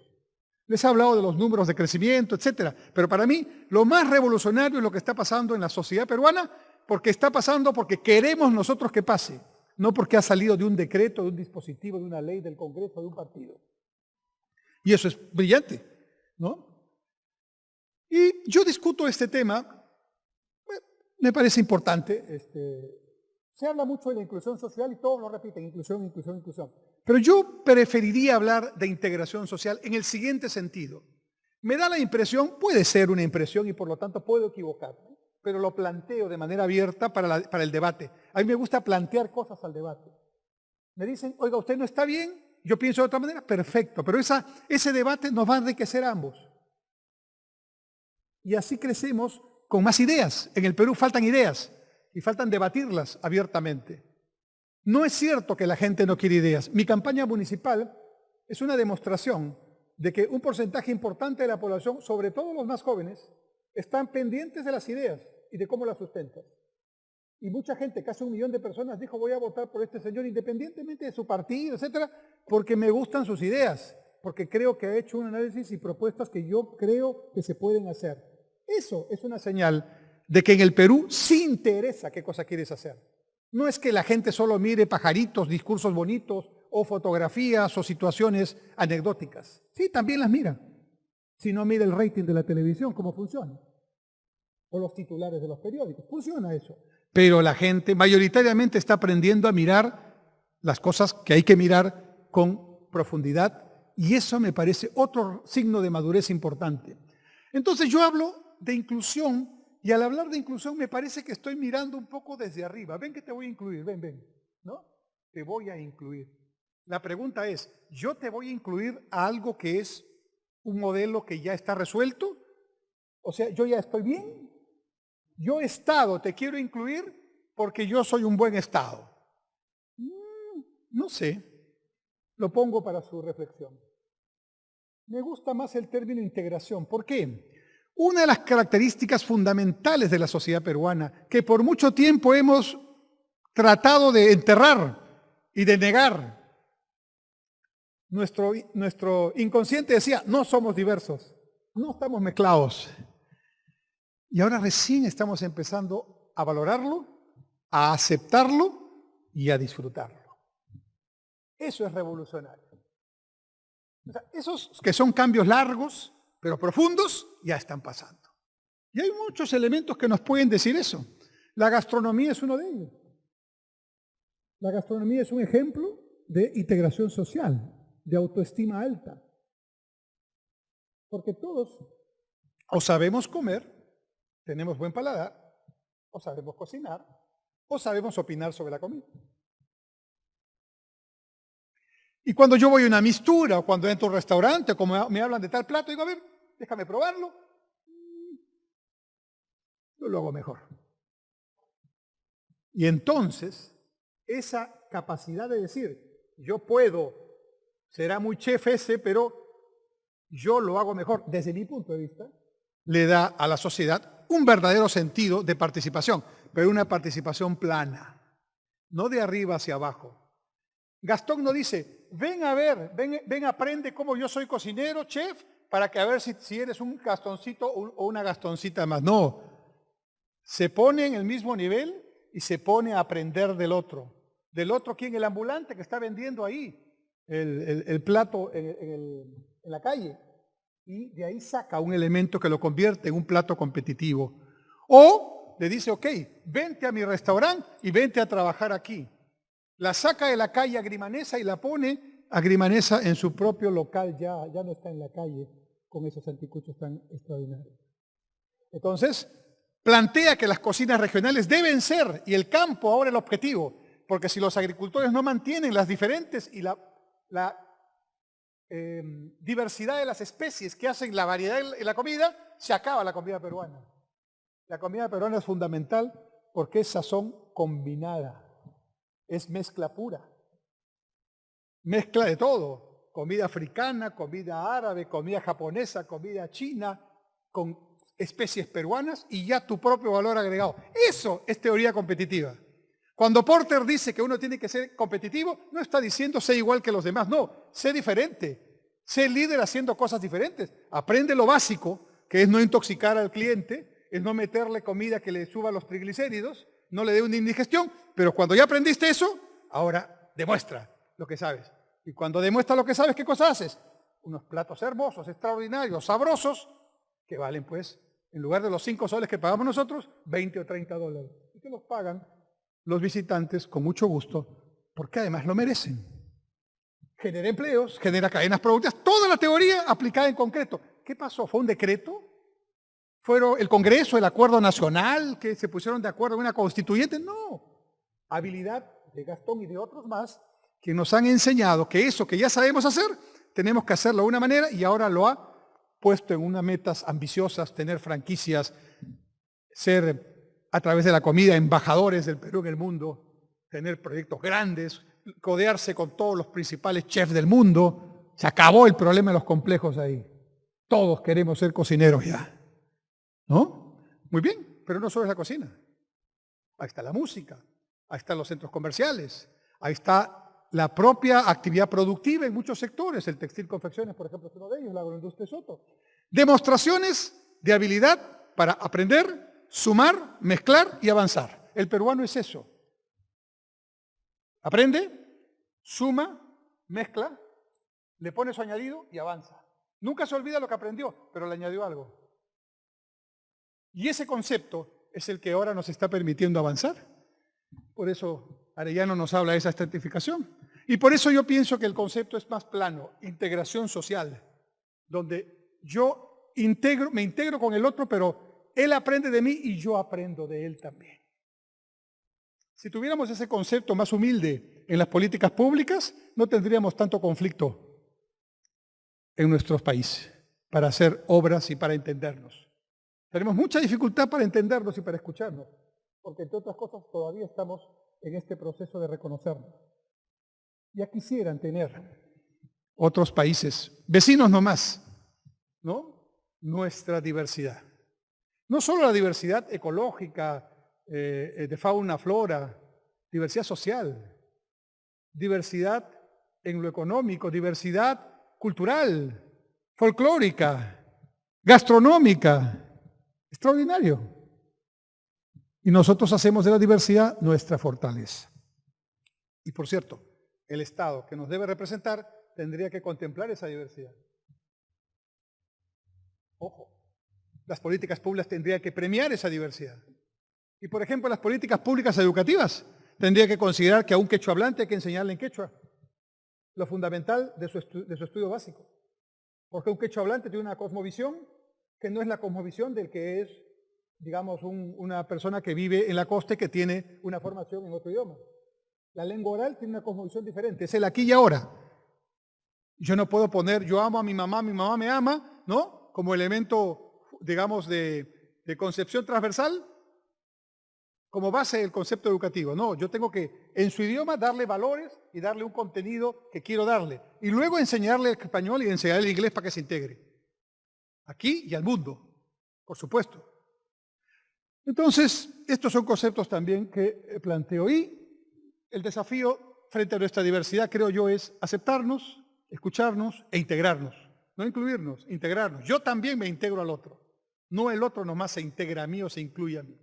Speaker 1: Les he hablado de los números de crecimiento, etcétera, pero para mí lo más revolucionario es lo que está pasando en la sociedad peruana, porque está pasando porque queremos nosotros que pase. No porque ha salido de un decreto, de un dispositivo, de una ley del Congreso, de un partido. Y eso es brillante, ¿no? Y yo discuto este tema, me parece importante. Se habla mucho de la inclusión social y todos lo repiten, inclusión, inclusión, inclusión. Pero yo preferiría hablar de integración social en el siguiente sentido. Me da la impresión, puede ser una impresión y por lo tanto puedo equivocarme, pero lo planteo de manera abierta para el debate. A mí me gusta plantear cosas al debate. Me dicen, oiga, usted no está bien, yo pienso de otra manera, perfecto, pero ese debate nos va a enriquecer a ambos. Y así crecemos con más ideas. En el Perú faltan ideas y faltan debatirlas abiertamente. No es cierto que la gente no quiere ideas. Mi campaña municipal es una demostración de que un porcentaje importante de la población, sobre todo los más jóvenes, están pendientes de las ideas y de cómo las sustentan. Y mucha gente, casi 1 millón de personas, dijo voy a votar por este señor independientemente de su partido, etcétera, porque me gustan sus ideas, porque creo que ha hecho un análisis y propuestas que yo creo que se pueden hacer. Eso es una señal de que en el Perú sí interesa qué cosa quieres hacer. No es que la gente solo mire pajaritos, discursos bonitos o fotografías o situaciones anecdóticas. Sí, también las mira. Si no mira el rating de la televisión, ¿cómo funciona? O los titulares de los periódicos. Funciona eso. Pero la gente mayoritariamente está aprendiendo a mirar las cosas que hay que mirar con profundidad y eso me parece otro signo de madurez importante. Entonces yo hablo de inclusión y al hablar de inclusión me parece que estoy mirando un poco desde arriba. Ven que te voy a incluir, ven, ¿no? Te voy a incluir. La pregunta es, ¿yo te voy a incluir a algo que es un modelo que ya está resuelto? O sea, ¿yo ya estoy bien? Yo Estado te quiero incluir porque yo soy un buen Estado. No sé, lo pongo para su reflexión. Me gusta más el término integración. ¿Por qué? Una de las características fundamentales de la sociedad peruana, que por mucho tiempo hemos tratado de enterrar y de negar. Nuestro inconsciente decía, no somos diversos, no estamos mezclados. Y ahora recién estamos empezando a valorarlo, a aceptarlo y a disfrutarlo. Eso es revolucionario. O sea, esos que son cambios largos, pero profundos, ya están pasando. Y hay muchos elementos que nos pueden decir eso. La gastronomía es uno de ellos. La gastronomía es un ejemplo de integración social, de autoestima alta. Porque todos o sabemos comer, tenemos buen paladar, o sabemos cocinar, o sabemos opinar sobre la comida. Y cuando yo voy a una mistura, o cuando entro a un restaurante, o como me hablan de tal plato, digo, a ver, déjame probarlo. Yo lo hago mejor. Y entonces, esa capacidad de decir, yo puedo, será muy chef ese, pero yo lo hago mejor, desde mi punto de vista, le da a la sociedad un verdadero sentido de participación, pero una participación plana, no de arriba hacia abajo. Gastón no dice, ven a ver, ven aprende cómo yo soy cocinero, chef, para que a ver si eres un Gastoncito o una Gastoncita más. No, se pone en el mismo nivel y se pone a aprender del otro. Del otro, ¿quién? El ambulante que está vendiendo ahí el plato en la calle. Y de ahí saca un elemento que lo convierte en un plato competitivo. O le dice, ok, vente a mi restaurante y vente a trabajar aquí. La saca de la calle agrimanesa y la pone agrimanesa en su propio local, ya no está en la calle con esos anticuchos tan extraordinarios. Entonces, plantea que las cocinas regionales deben ser, y el campo ahora el objetivo, porque si los agricultores no mantienen las diferentes y la diversidad de las especies que hacen la variedad en la comida, se acaba la comida peruana. La comida peruana es fundamental porque es sazón combinada, es mezcla pura, mezcla de todo, comida africana, comida árabe, comida japonesa, comida china, con especies peruanas y ya tu propio valor agregado. Eso es teoría competitiva. Cuando Porter dice que uno tiene que ser competitivo, no está diciendo sé igual que los demás, no, sé diferente, sé líder haciendo cosas diferentes. Aprende lo básico, que es no intoxicar al cliente, es no meterle comida que le suba los triglicéridos, no le dé una indigestión, pero cuando ya aprendiste eso, ahora demuestra lo que sabes. Y cuando demuestra lo que sabes, ¿qué cosa haces? Unos platos hermosos, extraordinarios, sabrosos, que valen pues, en lugar de los 5 soles que pagamos nosotros, 20 o 30 dólares. Y que los pagan los visitantes con mucho gusto, porque además lo merecen. Genera empleos, genera cadenas productivas, toda la teoría aplicada en concreto. ¿Qué pasó? ¿Fue un decreto? ¿Fueron el Congreso, el Acuerdo Nacional, que se pusieron de acuerdo en una constituyente? No. Habilidad de Gastón y de otros más, que nos han enseñado que eso que ya sabemos hacer, tenemos que hacerlo de una manera y ahora lo ha puesto en unas metas ambiciosas, tener franquicias, ser a través de la comida embajadores del Perú en el mundo, tener proyectos grandes, codearse con todos los principales chefs del mundo. Se acabó el problema de los complejos ahí. Todos queremos ser cocineros ya. ¿No? Muy bien, pero no solo es la cocina. Ahí está la música, ahí están los centros comerciales, ahí está la propia actividad productiva en muchos sectores. El textil confecciones, por ejemplo, es uno de ellos, la agroindustria es otro. Demostraciones de habilidad para aprender, sumar, mezclar y avanzar. El peruano es eso. Aprende, suma, mezcla, le pone su añadido y avanza. Nunca se olvida lo que aprendió, pero le añadió algo. Y ese concepto es el que ahora nos está permitiendo avanzar. Por eso Arellano nos habla de esa estratificación. Y por eso yo pienso que el concepto es más plano, integración social, donde yo me integro con el otro, pero él aprende de mí y yo aprendo de él también. Si tuviéramos ese concepto más humilde en las políticas públicas, no tendríamos tanto conflicto en nuestros países para hacer obras y para entendernos. Tenemos mucha dificultad para entendernos y para escucharnos, porque entre otras cosas todavía estamos en este proceso de reconocernos. Ya quisieran tener otros países, vecinos nomás, ¿no? Nuestra diversidad. No solo la diversidad ecológica, de fauna, flora, diversidad social, diversidad en lo económico, diversidad cultural, folclórica, gastronómica. Extraordinario. Y nosotros hacemos de la diversidad nuestra fortaleza. Y por cierto, el Estado que nos debe representar tendría que contemplar esa diversidad. Ojo, las políticas públicas tendrían que premiar esa diversidad. Y por ejemplo, las políticas públicas educativas tendrían que considerar que a un quechua hablante hay que enseñarle en quechua, lo fundamental de su estudio básico. Porque un quechua hablante tiene una cosmovisión que no es la cosmovisión del que es, digamos, una persona que vive en la costa y que tiene una formación en otro idioma. La lengua oral tiene una cosmovisión diferente, es el aquí y ahora. Yo no puedo poner yo amo a mi mamá me ama, ¿no? Como elemento, digamos, de concepción transversal, como base del concepto educativo. No, yo tengo que, en su idioma, darle valores y darle un contenido que quiero darle. Y luego enseñarle el español y enseñarle el inglés para que se integre. Aquí y al mundo, por supuesto. Entonces, estos son conceptos también que planteo. Y el desafío frente a nuestra diversidad, creo yo, es aceptarnos, escucharnos e integrarnos. no incluirnos, integrarnos. Yo también me integro al otro. No el otro nomás se integra a mí o se incluye a mí.